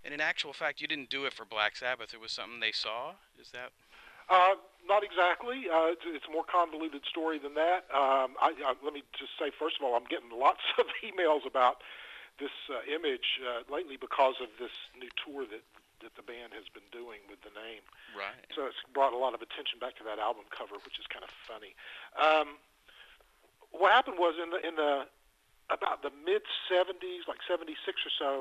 And in actual fact, you didn't do it for Black Sabbath. It was something they saw. Is that Not exactly. It's a more convoluted story than that. Let me just say, first of all, I'm getting lots of emails about this image lately because of this new tour that the band has been doing with the name. right? So it's brought a lot of attention back to that album cover, which is kind of funny. Um, what happened was in the about the mid '70s, like '76 or so,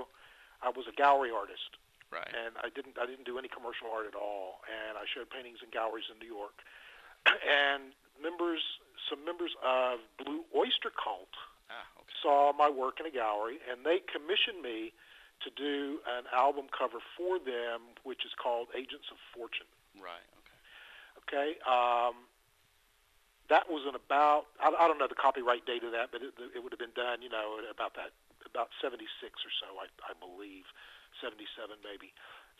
I was a gallery artist, Right. and I didn't do any commercial art at all, and I showed paintings in galleries in New York, and some members of Blue Oyster Cult Ah, okay. saw my work in a gallery, and they commissioned me to do an album cover for them, which is called Agents of Fortune. Right. Okay. Okay, that was in I don't know the copyright date of that, but it would have been done, about '76 or so, I believe, '77 maybe,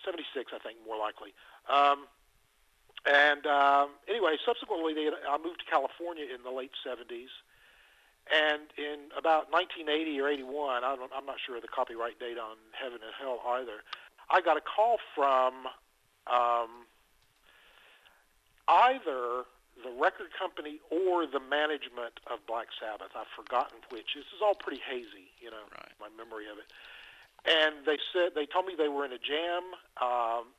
'76 I think more likely. And Anyway, subsequently I moved to California in the late '70s, and in about 1980 or '81, I'm not sure of the copyright date on Heaven and Hell either. I got a call from um, either the record company or the management of Black Sabbath. I've forgotten which. This is all pretty hazy, Right. my memory of it. And they told me they were in a jam.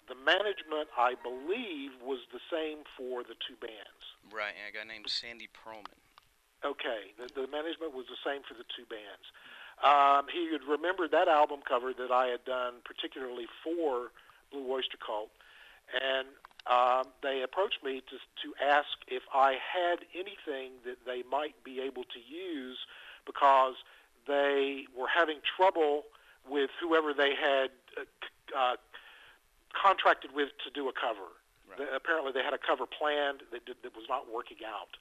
The management, I believe, was the same for the two bands. Right. And a guy named Sandy Perlman. Okay, the management was the same for the two bands. He had remembered that album cover that I had done particularly for Blue Oyster Cult, and they approached me to ask if I had anything that they might be able to use because they were having trouble with whoever they had uh, contracted with to do a cover. Right. Apparently, they had a cover planned that was not working out.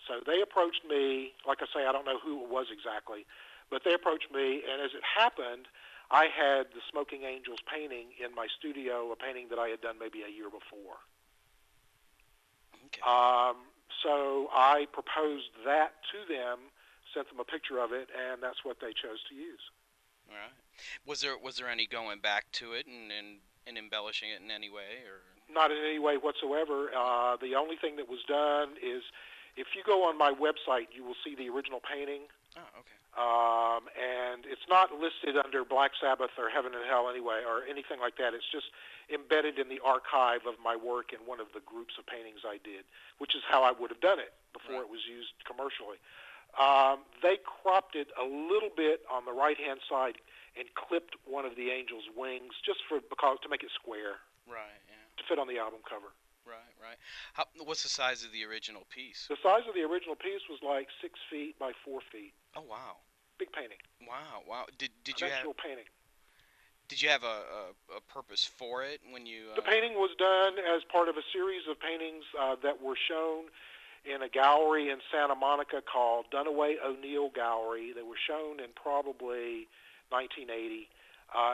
So they approached me. Like I say, I don't know who it was exactly, but they approached me, and as it happened, I had the Smoking Angels painting in my studio, a painting that I had done maybe a year before. Okay. So I proposed that to them, sent them a picture of it, and that's what they chose to use. All right. Was there any going back to it and embellishing it in any way or? Not in any way whatsoever. The only thing that was done is if you go on my website, you will see the original painting. Oh, okay. And it's not listed under Black Sabbath or Heaven and Hell anyway, or anything like that. It's just embedded in the archive of my work in one of the groups of paintings I did, which is how I would have done it before Right. it was used commercially. They cropped it a little bit on the right-hand side and clipped one of the angel's wings just because to make it square Right. Yeah. to fit on the album cover. Right. Right. What's the size of the original piece? The size of the original piece was like 6 feet by 4 feet. Oh, wow. Big painting, Wow. Wow. Did an you have actual painting. did you have a purpose for it when you The painting was done as part of a series of paintings that were shown in a gallery in Santa Monica called Dunaway O'Neill Gallery. They were shown in probably 1980.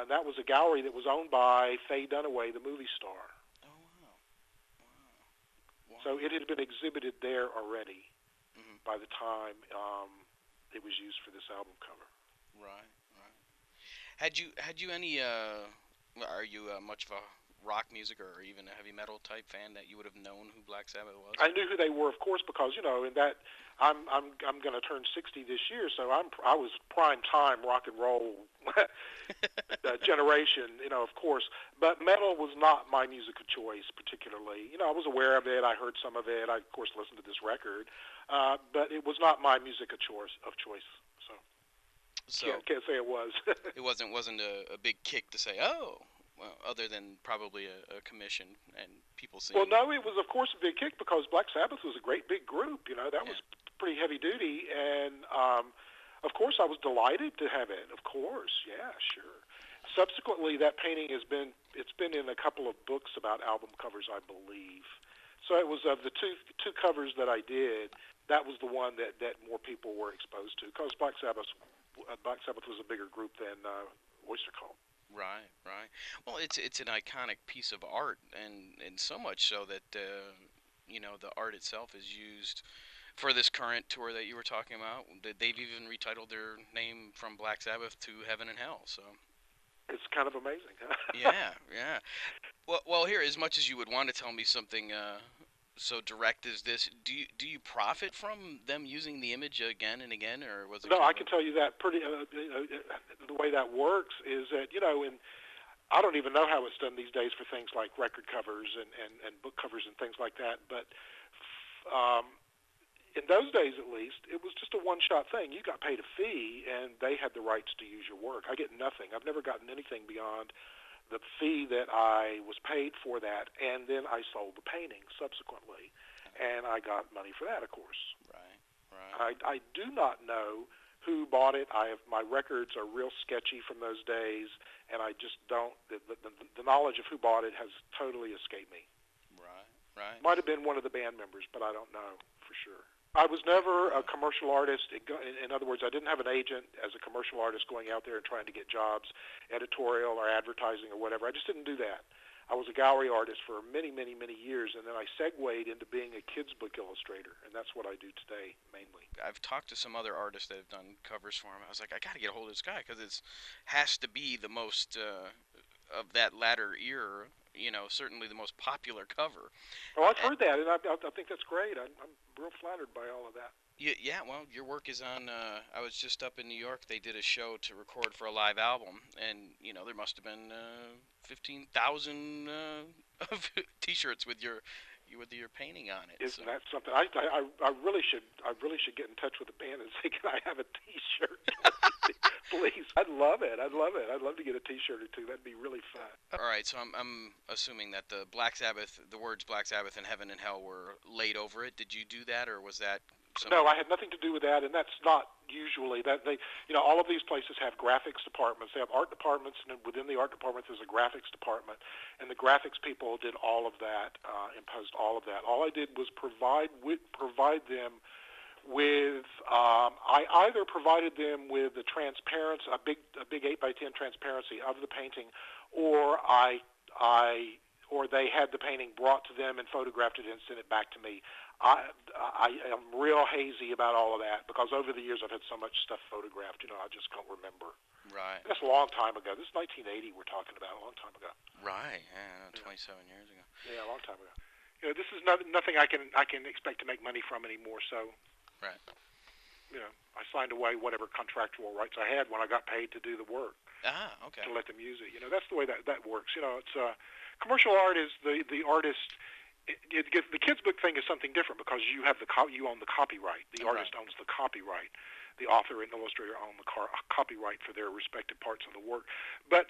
That was a gallery that was owned by Faye Dunaway, the movie star. Oh, wow. Wow. So Wow. it had been exhibited there already Mhm. by the time it was used for this album cover. Right. Right. Had you any are you much of a rock music or even a heavy metal type fan that you would have known who Black Sabbath was? I knew who they were, of course, because in that I'm going to turn 60 this year, so I was prime time rock and roll generation, of course. But metal was not my music of choice particularly. I was aware of it. I heard some of it. I of course listened to this record, but it was not my music of choice. So So can't say it was. it wasn't a big kick to say, oh, well, other than probably a commission and people Well, seeing. no, it was of course a big kick because Black Sabbath was a great big group. That Yeah. was pretty heavy duty, and of course I was delighted to have it. Of course, yeah, sure. Subsequently, that painting it's been in a couple of books about album covers, I believe. So it was of the two covers that I did. That was the one that more people were exposed to because Black Sabbath was a bigger group than Oyster Cult. Right, right. Well, it's an iconic piece of art, and so much so that the art itself is used for this current tour that you were talking about. They've even retitled their name from Black Sabbath to Heaven and Hell. So It's kind of amazing. Yeah, yeah. Well, here, as much as you would want to tell me something so direct as this, do you profit from them using the image again and again, or was it No, kind I of a can tell you that pretty. The way that works is that and I don't even know how it's done these days for things like record covers and book covers and things like that. But um, in those days, at least, it was just a one-shot thing. You got paid a fee, and they had the rights to use your work. I get nothing. I've never gotten anything beyond the fee that I was paid for that, and then I sold the painting subsequently, and I got money for that, of course. right, right? I do not know who bought it. My records are real sketchy from those days, and I just don't. The knowledge of who bought it has totally escaped me. Right, right. Might have been one of the band members, but I don't know for sure. I was Yeah, never a really. commercial artist. In other words, I didn't have an agent as a commercial artist going out there and trying to get jobs, editorial or advertising or whatever. I just didn't do that. I was a gallery artist for many, many, many years, and then I segued into being a kids book illustrator, and that's what I do today mainly. I've talked to some other artists that have done covers for him. I was like, I got to get a hold of this guy because it's has to be the most of that latter era. Certainly the most popular cover. Oh, I've Uh, heard that, and I think that's great. I'm real flattered by all of that. yeah, well, your work is on. I was just up in New York. They did a show to record for a live album, and there must have been 15,000 of T-shirts with your painting on it. So Isn't that something? I really should get in touch with the band and say, can I have a T-shirt, please? I'd love it. I'd love it. I'd love to get a T-shirt or two. That'd be really fun. all right, so I'm assuming that the Black Sabbath, the words Black Sabbath and Heaven and Hell were laid over it. Did you do that, or was that No, somebody? I had nothing to do with that, and that's not usually that they. All of these places have graphics departments. They have art departments, and then within the art departments there's a graphics department, and the graphics people did all of that, imposed all of that. All I did was provide them with. I either provided them with the transparency, a big 8 by 10 transparency of the painting, or or they had the painting brought to them and photographed it and sent it back to me. I am real hazy about all of that because over the years I've had so much stuff photographed. I just can't remember. Right, That's a long time ago. This is 1980 we're talking about, a long time ago. right, yeah, Yeah, 27 years ago. yeah, a long time ago. This is nothing I can expect to make money from anymore. So, Right. I signed away whatever contractual rights I had when I got paid to do the work Ah, okay. to let them use it. That's the way that works. It's commercial art is the artist. The kids book thing is something different because you own the copyright. The Right. artist owns the copyright. The author and illustrator own the copyright for their respective parts of the work. But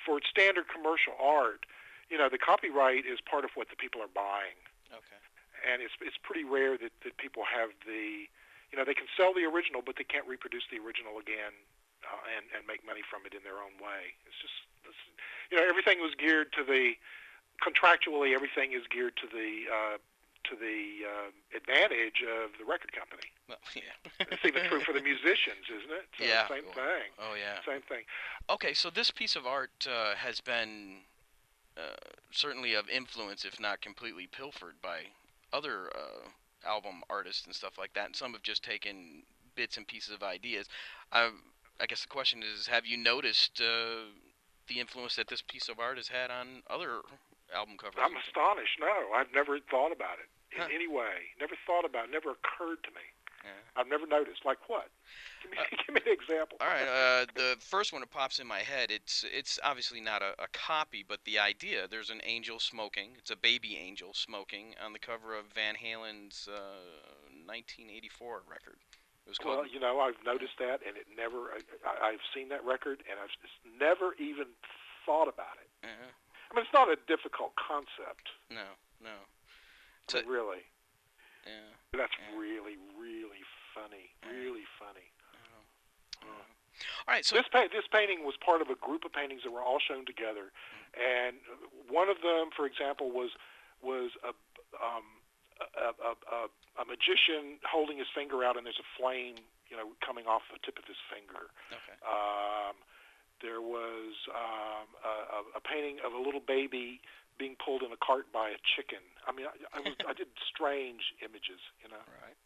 for standard commercial art, the copyright is part of what the people are buying, Okay. and it's pretty rare that people have they can sell the original, but they can't reproduce the original again and make money from it in their own way. Everything was geared to the contractually. Everything is geared to the advantage of the record company. Well, yeah. It's even true for the musicians, isn't it? So Yeah. same thing. Oh, yeah. Same thing. Okay, so this piece of art has been certainly of influence, if not completely pilfered by other album artists and stuff like that, and some have just taken bits and pieces of ideas. I, I guess the question is, have you noticed the influence that this piece of art has had on other album covers I'm and things? astonished. No, I've never thought about it in Huh? any way. Never thought about it. Never occurred to me. Yeah. I've never noticed. Like what? Give me, Uh, give me an example. all right. The first one that pops in my head, it's obviously not a copy, but the idea. There's an angel smoking. It's a baby angel smoking on the cover of Van Halen's 1984 record. It was called. Well, I've noticed that, and it never. I've seen that record, and I've just never even thought about it. Uh, I mean, it's not a difficult concept. no, no. I So, mean, really. yeah, That's yeah. really, really funny. Really funny. Uh, Uh, all right. So, this painting was part of a group of paintings that were all shown together, and one of them, for example, was um, a magician holding his finger out, and there's a flame, coming off the tip of his finger. okay. Um, there was a painting of a little baby being pulled in a cart by a chicken. I mean, I did strange images. Right.